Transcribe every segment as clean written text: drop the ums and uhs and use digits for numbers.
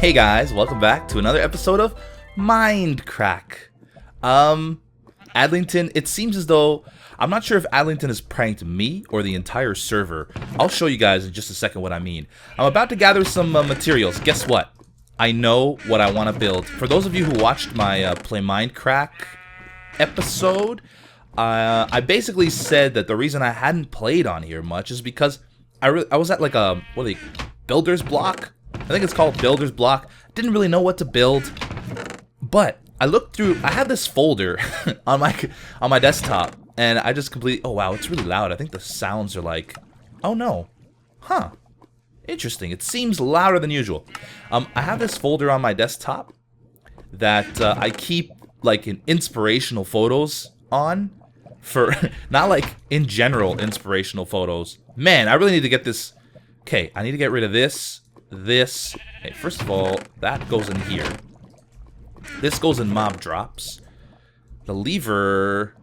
Hey guys, welcome back to another episode of Mindcrack. Adlington, it seems as though, I'm not sure if Adlington has pranked me or the entire server. I'll show you guys in just a second what I mean. I'm about to gather some materials. Guess what? I know what I want to build. For those of you who watched my Play Mindcrack episode, I basically said that the reason I hadn't played on here much is because I was at like a, builder's block? I think it's called Builder's Block. Didn't really know what to build, but I looked through. I have this folder on my desktop, and I just completely. Oh wow, it's really loud. I think the sounds are like. Oh no, huh? Interesting. It seems louder than usual. I have this folder on my desktop that I keep like in inspirational photos on, for not like in general inspirational photos. Man, I really need to get this. Okay, I need to get rid of this. Okay, first of all, that goes in here. This goes in mob drops. The lever.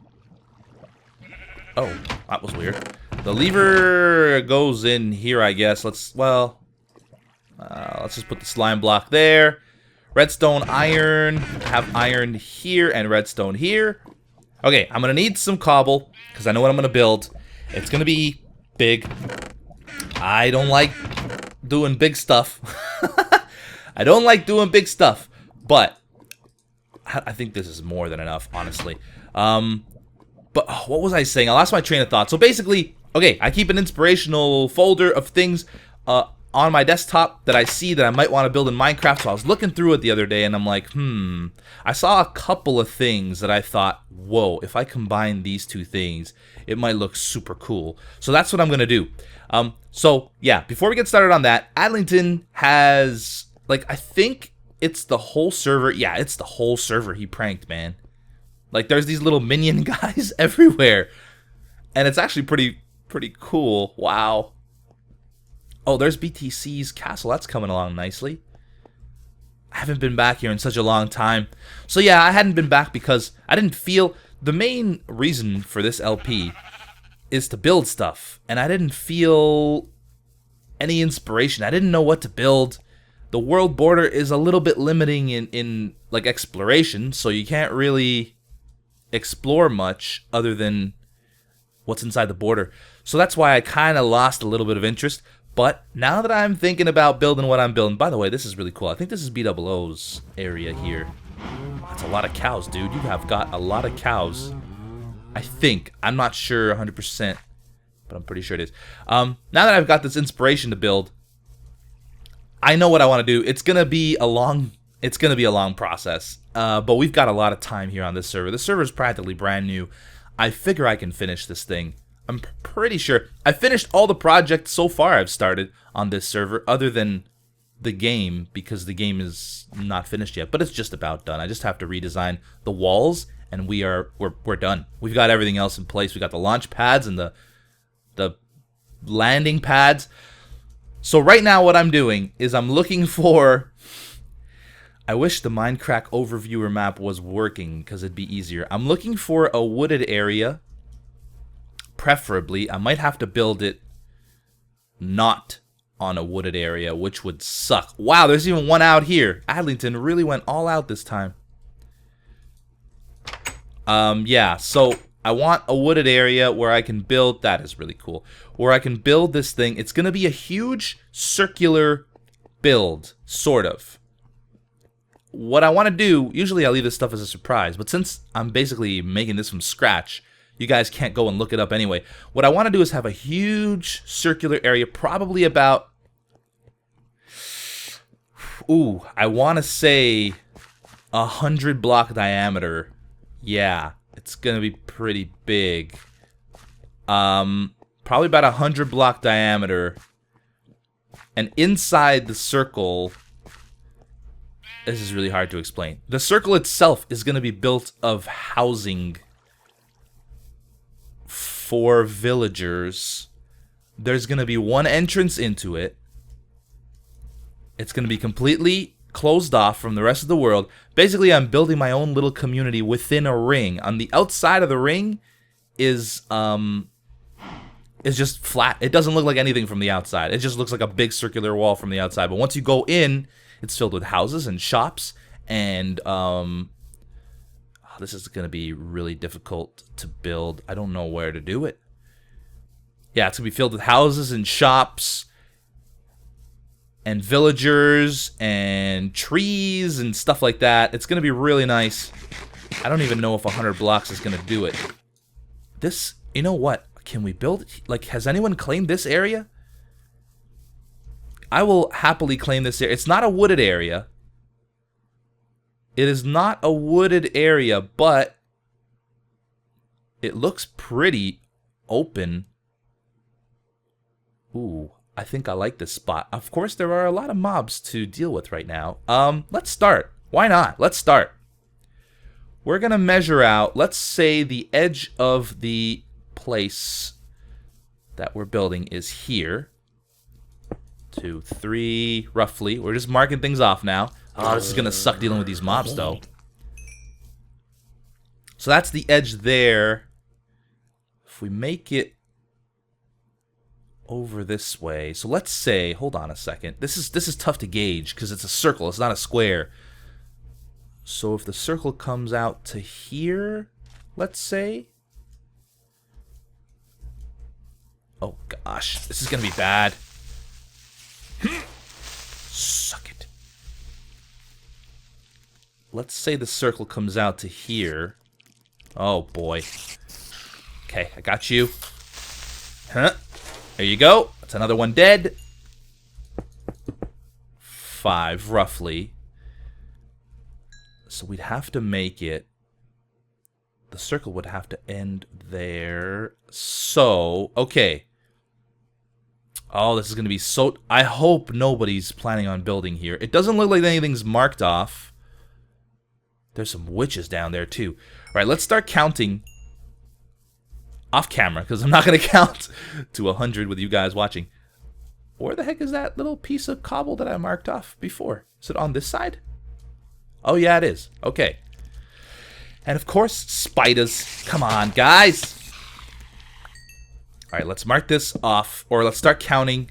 Oh, that was weird. The lever goes in here, I guess. Let's just put the slime block there. Redstone, iron. Have iron here and redstone here. Okay, I'm gonna need some cobble because I know what I'm gonna build. It's gonna be big. I don't like doing big stuff. I don't like doing big stuff, but I think this is more than enough, honestly. But what was I saying? I lost my train of thought. So basically, okay, I keep an inspirational folder of things on my desktop that I see that I might want to build in Minecraft. So I was looking through it the other day, and I'm like, I saw a couple of things that I thought, whoa, if I combine these two things, it might look super cool. So that's what I'm gonna do. So yeah, before we get started on that, Adlington has, like, I think it's the whole server. Yeah, it's the whole server he pranked, man. Like, there's these little minion guys everywhere, and it's actually pretty cool. Wow. Oh, there's BTC's castle. That's coming along nicely. I haven't been back here in such a long time. So yeah, I hadn't been back because I didn't feel, the main reason for this LP is to build stuff, and I didn't feel any inspiration. I didn't know what to build. The world border is a little bit limiting in like exploration, so you can't really explore much other than what's inside the border. So that's why I kind of lost a little bit of interest. But now that I'm thinking about building what I'm building, by the way, this is really cool. I think this is BOO's area here. That's a lot of cows, dude. You have got a lot of cows. I think. I'm not sure 100%, but I'm pretty sure it is. Now that I've got this inspiration to build, I know what I want to do. It's gonna be a long process. But we've got a lot of time here on this server. The server is practically brand new. I figure I can finish this thing. I'm pretty sure I finished all the projects so far I've started on this server, other than the game, because the game is not finished yet. But it's just about done. I just have to redesign the walls, and we're done. We've got everything else in place. We got the launch pads and the landing pads. So right now what I'm doing is I'm looking for, I wish the Minecraft overviewer map was working because it'd be easier. I'm looking for a wooded area, preferably. I might have to build it not on a wooded area, which would suck. Wow, there's even one out here. Adlington really went all out this time. Yeah, so I want a wooded area where I can build, that is really cool, where I can build this thing. It's going to be a huge circular build, sort of. What I want to do, usually I leave this stuff as a surprise, but since I'm basically making this from scratch, you guys can't go and look it up anyway. What I want to do is have a huge circular area, probably about, I want to say 100 block diameter. Yeah, it's gonna be pretty big. Probably about 100 block diameter. And inside the circle, this is really hard to explain. The circle itself is gonna be built of housing for villagers. There's gonna be one entrance into it. It's gonna be completely closed off from the rest of the world. Basically, I'm building my own little community within a ring. On the outside of the ring is just flat. It doesn't look like anything from the outside. It just looks like a big circular wall from the outside. But once you go in, It's filled with houses and shops, and this is going to be really difficult to build. I don't know where to do it. Yeah, it's going to be filled with houses and shops and villagers and trees and stuff like that. It's going to be really nice. I don't even know if 100 blocks is going to do it. This, you know what? Can we build, like, has anyone claimed this area? I will happily claim this area. It's not a wooded area. It is not a wooded area, but it looks pretty open. Ooh, I think I like this spot. Of course, there are a lot of mobs to deal with right now. Let's start. Why not? Let's start. We're going to measure out, let's say the edge of the place that we're building is here. 2, 3, roughly. We're just marking things off now. Oh, this is going to suck dealing with these mobs, though. So that's the edge there. If we make it over this way. So let's say, hold on a second. This is tough to gauge because it's a circle. It's not a square. So if the circle comes out to here, let's say. Oh, gosh. This is going to be bad. Suck it. Let's say the circle comes out to here. Oh, boy. Okay, I got you. Huh? There you go. That's another one dead. 5, roughly. So we'd have to make it. The circle would have to end there. So, okay. Oh, this is going to be so... I hope nobody's planning on building here. It doesn't look like anything's marked off. There's some witches down there, too. All right, let's start counting off camera, because I'm not going to count to 100 with you guys watching. Where the heck is that little piece of cobble that I marked off before? Is it on this side? Oh, yeah, it is. Okay. And, of course, spiders. Come on, guys. All right, let's mark this off, or let's start counting.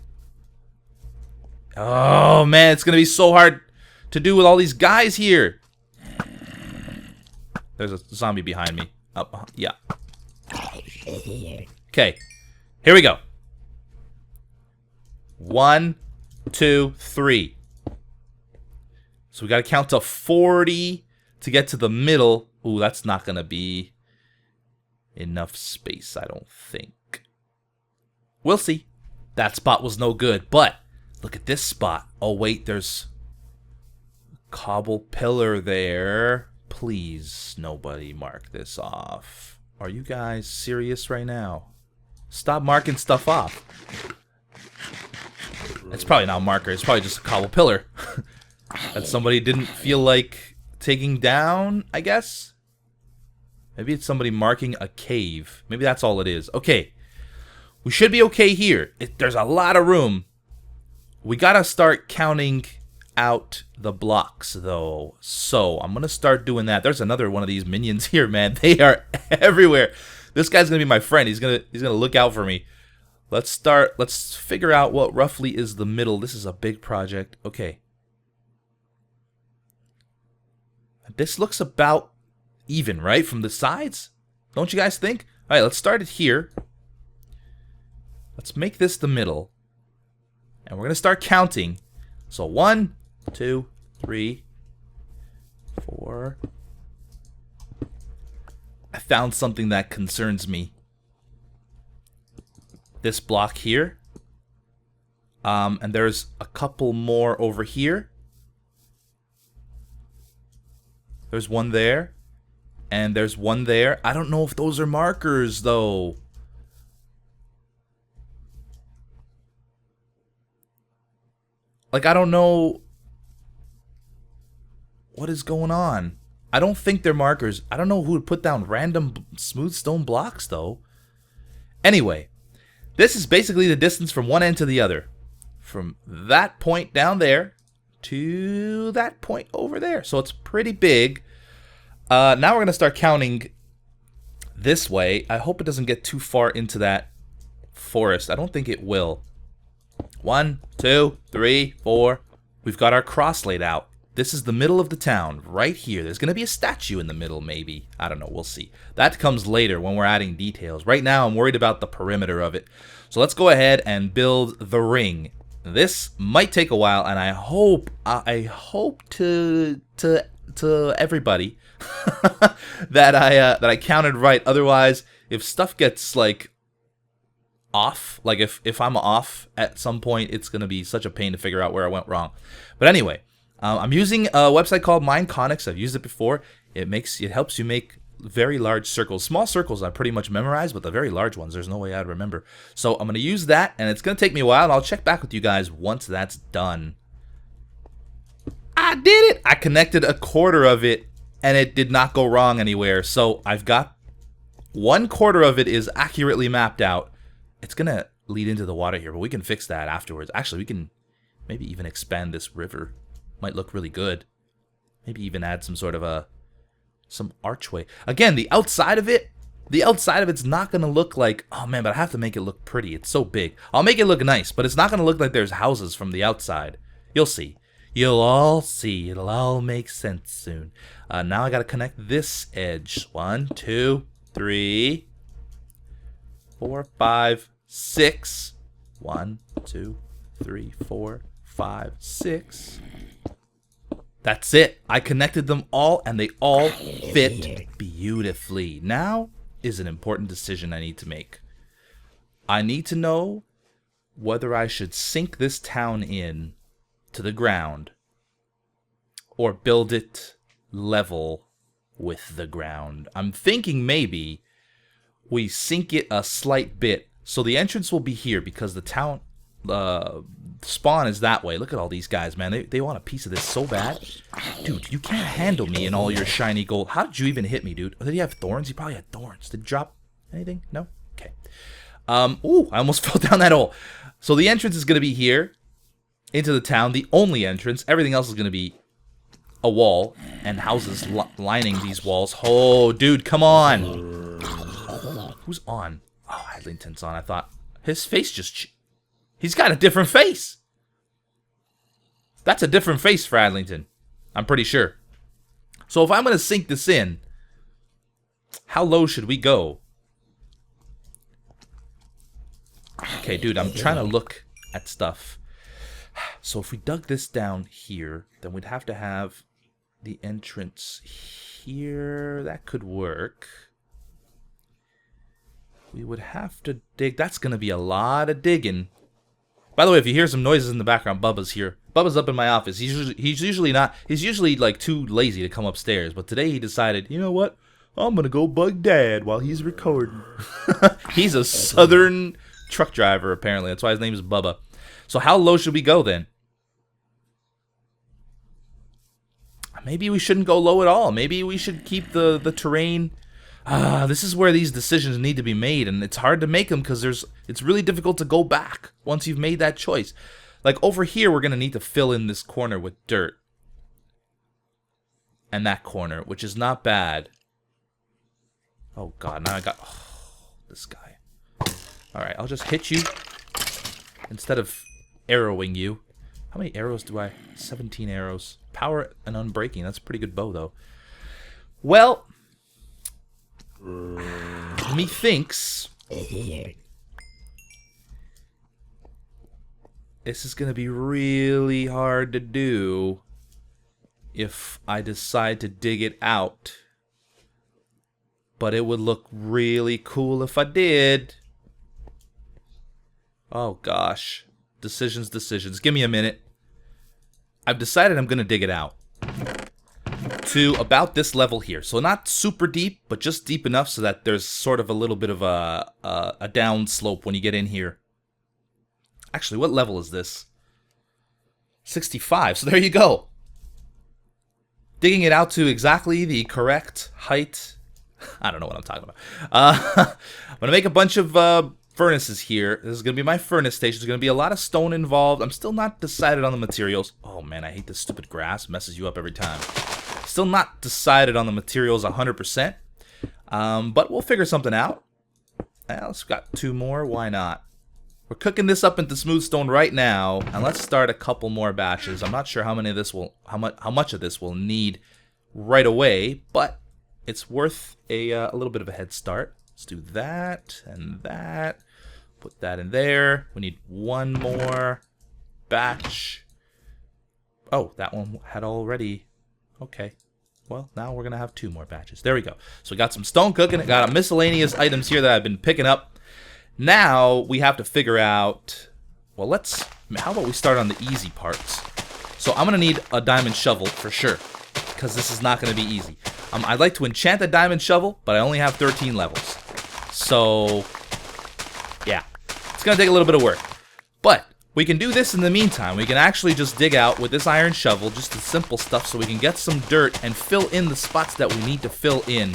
Oh, man, it's going to be so hard to do with all these guys here. There's a zombie behind me. Yeah. Okay, here we go. 1, 2, 3. So we got to count to 40 to get to the middle. Ooh, that's not going to be enough space, I don't think. We'll see. That spot was no good, but look at this spot. Oh, wait, there's a cobble pillar there. Please, nobody mark this off. Are you guys serious right now? Stop marking stuff off. It's probably not a marker. It's probably just a cobble pillar that somebody didn't feel like taking down, I guess. Maybe it's somebody marking a cave. Maybe that's all it is. Okay. We should be okay here. There's a lot of room. We gotta start counting out the blocks, though. So I'm gonna start doing that. There's another one of these minions here, man. They are everywhere. This guy's gonna be my friend. He's gonna look out for me. Let's figure out what roughly is the middle. This is a big project. Okay. This looks about even, right? From the sides? Don't you guys think? Alright, let's start it here. Let's make this the middle. And we're going to start counting. So 1, 2, 3, 4. I found something that concerns me. This block here. And there's a couple more over here. There's one there. And there's one there. I don't know if those are markers, though. Like, I don't know what is going on. I don't think they're markers. I don't know who would put down random smooth stone blocks, though. Anyway, this is basically the distance from one end to the other. From that point down there to that point over there. So it's pretty big. Now we're going to start counting this way. I hope it doesn't get too far into that forest. I don't think it will. 1, 2, 3, 4, We've got our cross laid out. This is the middle of the town, right here. There's going to be a statue in the middle, maybe. I don't know, we'll see. That comes later when we're adding details. Right now, I'm worried about the perimeter of it. So let's go ahead and build the ring. This might take a while, and I hope to everybody that I counted right. Otherwise, if stuff gets like off, like if I'm off at some point, it's gonna be such a pain to figure out where I went wrong. But anyway, I'm using a website called Mineconics. I've used it before. It helps you make very large circles. Small circles I pretty much memorized, but the very large ones, there's no way I'd remember. So I'm gonna use that, and it's gonna take me a while, and I'll check back with you guys once that's done. I did it! I connected a quarter of it, and it did not go wrong anywhere. So I've got 1/4 of it is accurately mapped out. It's gonna lead into the water here, but we can fix that afterwards. Actually, we can maybe even expand this river. Might look really good. Maybe even add some sort of some archway. Again, the outside of it's not gonna look like, oh man, but I have to make it look pretty. It's so big. I'll make it look nice, but it's not gonna look like there's houses from the outside. You'll see. You'll all see. It'll all make sense soon. Now I gotta connect this edge. 1, 2, 3, 4, 5, 6. 1, 2, 3, 4, 5, 6. That's it. I connected them all, and they all fit beautifully. Now is an important decision I need to make. I need to know whether I should sink this town in to the ground or build it level with the ground. I'm thinking maybe we sink it a slight bit. So the entrance will be here because the town spawn is that way. Look at all these guys, man. They want a piece of this so bad. Dude, you can't handle me in all your shiny gold. How did you even hit me, dude? Oh, did he have thorns? He probably had thorns. Did he drop anything? No? Okay. Ooh, I almost fell down that hole. So the entrance is going to be here into the town. The only entrance. Everything else is going to be a wall and houses lining these walls. Oh, dude, come on. Who's on? Oh, Adlington's on. I thought his face just... He's got a different face. That's a different face for Adlington. I'm pretty sure. So if I'm going to sink this in, how low should we go? Okay, dude, I'm trying to look at stuff. So if we dug this down here, then we'd have to have the entrance here. That could work. We would have to dig. That's going to be a lot of digging. By the way, if you hear some noises in the background, Bubba's here. Bubba's up in my office. He's usually like too lazy to come upstairs, but today he decided, you know what? I'm gonna go bug Dad while he's recording. He's a southern truck driver, apparently. That's why his name is Bubba. So how low should we go then? Maybe we shouldn't go low at all. Maybe we should keep the terrain. This is where these decisions need to be made, and it's hard to make them because it's really difficult to go back once you've made that choice. Like over here, we're gonna need to fill in this corner with dirt, and that corner, which is not bad. Oh God, now I got this guy. All right, I'll just hit you instead of arrowing you. How many arrows do I? 17 arrows. Power and unbreaking. That's a pretty good bow, though. Well. Methinks this is going to be really hard to do if I decide to dig it out. But it would look really cool if I did. Oh gosh. Decisions. Give me a minute. I've decided I'm going to dig it out to about this level here. So not super deep, but just deep enough so that there's sort of a little bit of a down slope when you get in here. Actually, what level is this? 65. So there you go. Digging it out to exactly the correct height. I don't know what I'm talking about. I'm going to make a bunch of furnaces here. This is going to be my furnace station. There's going to be a lot of stone involved. I'm still not decided on the materials. Oh man, I hate this stupid grass. It messes you up every time. Still not decided on the materials 100%. But we'll figure something out. Let's got 2 more. Why not? We're cooking this up into smooth stone right now, and let's start a couple more batches. I'm not sure how many of this will, how much of this we'll need right away, but it's worth a little bit of a head start. Let's do that and that. Put that in there. We need one more batch. Oh, that one had already. Okay. Well, now we're going to have two more batches. There we go. So we got some stone cooking. I got miscellaneous items here that I've been picking up. Now we have to figure out, well, how about we start on the easy parts? So I'm going to need a diamond shovel for sure, because this is not going to be easy. I'd like to enchant a diamond shovel, but I only have 13 levels. So, yeah, it's going to take a little bit of work. But we can do this in the meantime. We can actually just dig out with this iron shovel, just the simple stuff, so we can get some dirt and fill in the spots that we need to fill in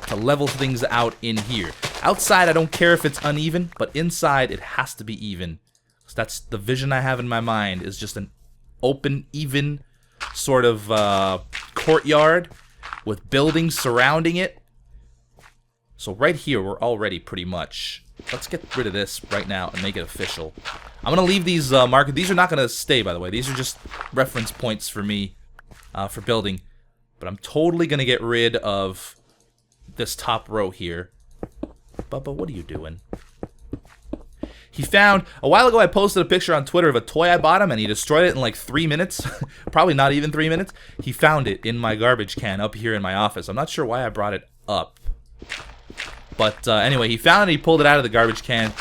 to level things out in here. Outside, I don't care if it's uneven, but inside, it has to be even. So that's the vision I have in my mind, is just an open, even sort of courtyard with buildings surrounding it. So right here, we're already pretty much... Let's get rid of this right now and make it official. I'm going to leave these markers. These are not going to stay, by the way. These are just reference points for me for building. But I'm totally going to get rid of this top row here. Bubba, what are you doing? He found... A while ago, I posted a picture on Twitter of a toy I bought him, and he destroyed it in like 3 minutes. Probably not even 3 minutes. He found it in my garbage can up here in my office. I'm not sure why I brought it up. But anyway, he found it, he pulled it out of the garbage can.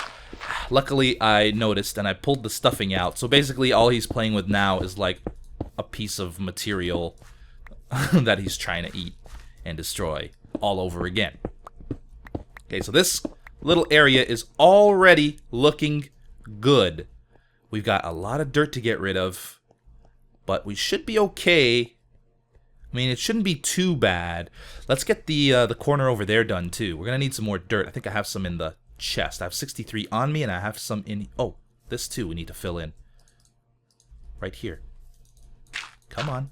Luckily, I noticed, and I pulled the stuffing out. So basically, all he's playing with now is like a piece of material that he's trying to eat and destroy all over again. Okay, so this little area is already looking good. We've got a lot of dirt to get rid of, but we should be okay. I mean, it shouldn't be too bad. Let's get the corner over there done, too. We're going to need some more dirt. I think I have some in the chest. I have 63 on me, and I have some in... Oh, this, too, we need to fill in. Right here. Come on.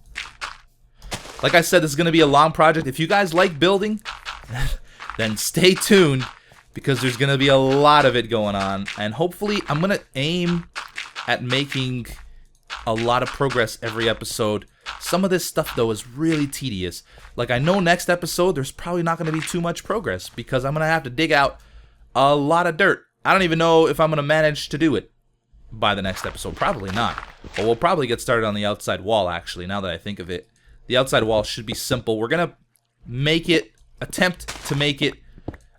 Like I said, this is going to be a long project. If you guys like building, then stay tuned, because there's going to be a lot of it going on. And hopefully, I'm going to aim at making a lot of progress every episode. Some of this stuff, though, is really tedious. Like, I know next episode, there's probably not going to be too much progress, because I'm going to have to dig out a lot of dirt. I don't even know if I'm going to manage to do it by the next episode. Probably not. But we'll probably get started on the outside wall, actually, now that I think of it. The outside wall should be simple. We're going to attempt to make it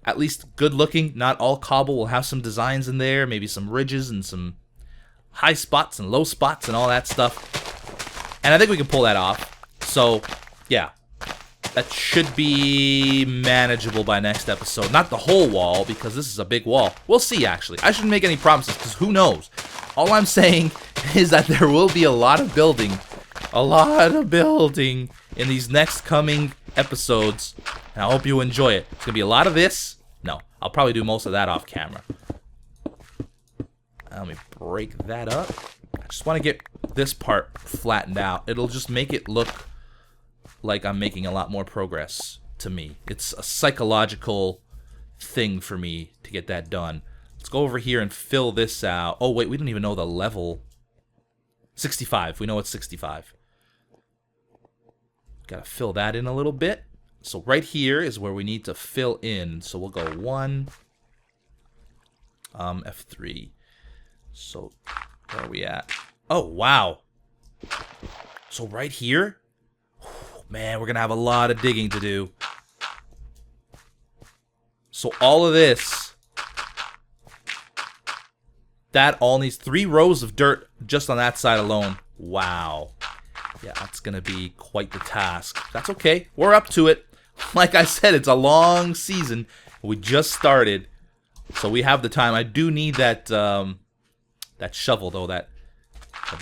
at least good looking. Not all cobble. We'll have some designs in there, maybe some ridges and some high spots and low spots and all that stuff. And I think we can pull that off. So, yeah. That should be manageable by next episode. Not the whole wall, because this is a big wall. We'll see, actually. I shouldn't make any promises, because who knows? All I'm saying is that there will be a lot of building. A lot of building in these next coming episodes. And I hope you enjoy it. It's going to be a lot of this. No, I'll probably do most of that off camera. Let me break that up. I just want to get this part flattened out. It'll just make it look like I'm making a lot more progress to me. It's a psychological thing for me to get that done. Let's go over here and fill this out. Oh, wait, we don't even know the level. 65. We know it's 65. Gotta fill that in a little bit. So right here is where we need to fill in. So we'll go 1. F3. So where are we at? Oh, wow. So right here? Man, we're going to have a lot of digging to do. So all of this, that all needs 3 rows of dirt just on that side alone. Wow. Yeah, that's going to be quite the task. That's okay. We're up to it. Like I said, it's a long season. We just started, so we have the time. I do need that that shovel, though, that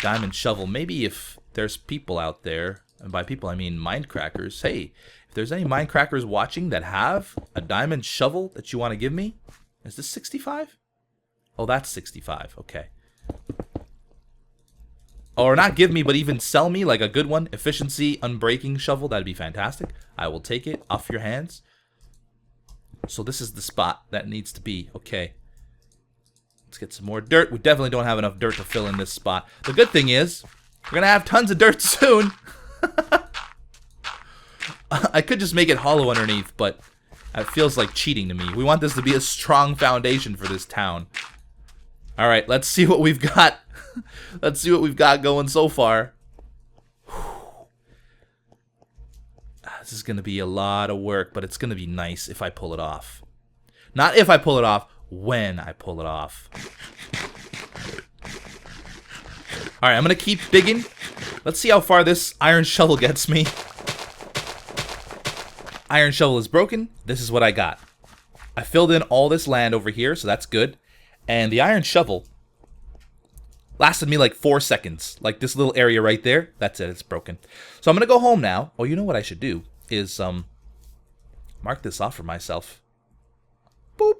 diamond shovel. Maybe if there's people out there, and by people I mean Mindcrackers. Hey, if there's any Mindcrackers watching that have a diamond shovel that you want to give me, is this 65? Oh, that's 65. Okay. Or not give me, but even sell me, like a good one. Efficiency, unbreaking shovel. That'd be fantastic. I will take it off your hands. So this is the spot that needs to be. Okay. Let's get some more dirt. We definitely don't have enough dirt to fill in this spot. The good thing is, we're going to have tons of dirt soon. I could just make it hollow underneath, but it feels like cheating to me. We want this to be a strong foundation for this town. Alright, let's see what we've got. Let's see what we've got going so far. This is going to be a lot of work, but it's going to be nice if I pull it off. Not if I pull it off, when I pull it off. Alright, I'm going to keep digging. Let's see how far this iron shovel gets me. Iron shovel is broken. This is what I got. I filled in all this land over here, so that's good. And the iron shovel lasted me like 4 seconds. Like this little area right there. That's it. It's broken. So I'm going to go home now. Oh, you know what I should do is mark this off for myself. Boop.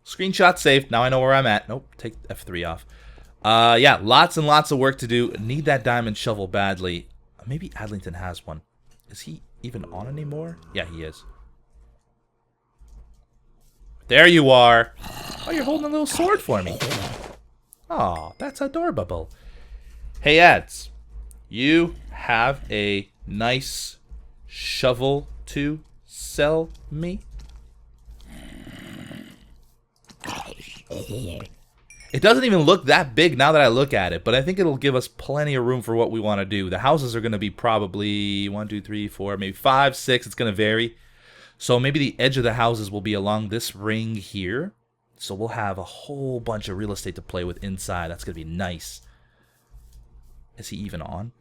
Screenshot saved. Now I know where I'm at. Nope. Take F3 off. Yeah, lots and lots of work to do. Need that diamond shovel badly. Maybe Adlington has one. Is he even on anymore? Yeah, he is. There you are. Oh, you're holding a little sword for me. Oh, that's adorable. Hey, Ads. You have a nice shovel to sell me? It doesn't even look that big now that I look at it, but I think it'll give us plenty of room for what we want to do. The houses are going to be probably 1, 2, 3, 4, maybe 5, 6. It's going to vary. So maybe the edge of the houses will be along this ring here. So we'll have a whole bunch of real estate to play with inside. That's going to be nice. Is he even on?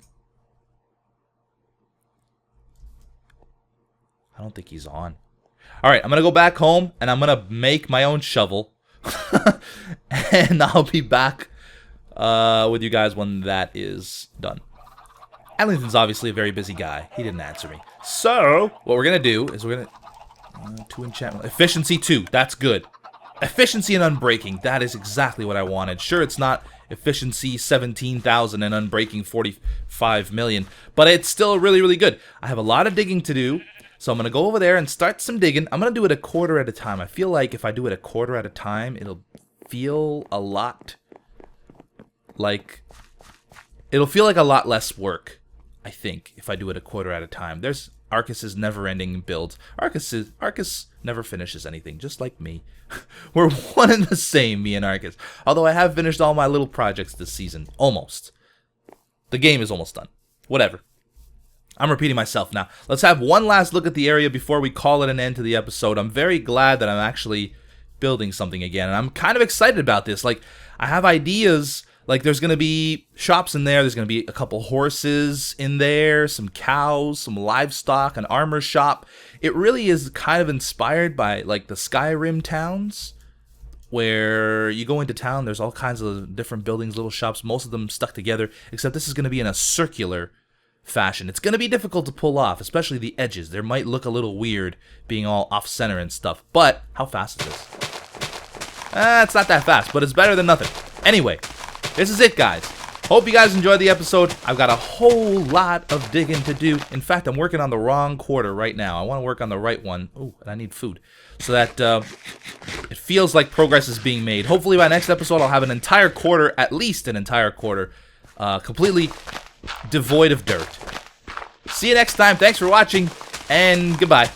I don't think he's on. Alright, I'm going to go back home and I'm going to make my own shovel. And I'll be back with you guys when that is done. Adlington's obviously a very busy guy. He didn't answer me. So, what we're going to do is we're going to... 2 enchantment. Efficiency 2. That's good. Efficiency and unbreaking. That is exactly what I wanted. Sure, it's not efficiency 17,000 and unbreaking 45 million. But it's still really, really good. I have a lot of digging to do. So I'm going to go over there and start some digging. I'm going to do it a quarter at a time. I feel like if I do it a quarter at a time, it'll feel a lot like... It'll feel like a lot less work, I think, if I do it a quarter at a time. There's Arcus's never-ending builds. Arcus never finishes anything, just like me. We're one and the same, me and Arcus. Although I have finished all my little projects this season. Almost. The game is almost done. Whatever. I'm repeating myself now. Let's have one last look at the area before we call it an end to the episode. I'm very glad that I'm actually building something again. And I'm kind of excited about this. Like, I have ideas. Like, there's going to be shops in there. There's going to be a couple horses in there, some cows, some livestock, an armor shop. It really is kind of inspired by, like, the Skyrim towns, where you go into town, there's all kinds of different buildings, little shops, most of them stuck together, except this is going to be in a circular fashion. It's going to be difficult to pull off, especially the edges. They might look a little weird being all off-center and stuff, but how fast is this? It's not that fast, but it's better than nothing. Anyway, this is it, guys. Hope you guys enjoyed the episode. I've got a whole lot of digging to do. In fact, I'm working on the wrong quarter right now. I want to work on the right one. Ooh, and I need food. So that it feels like progress is being made. Hopefully by next episode, I'll have an entire quarter, at least an entire quarter, completely devoid of dirt. See you next time. Thanks for watching, and goodbye.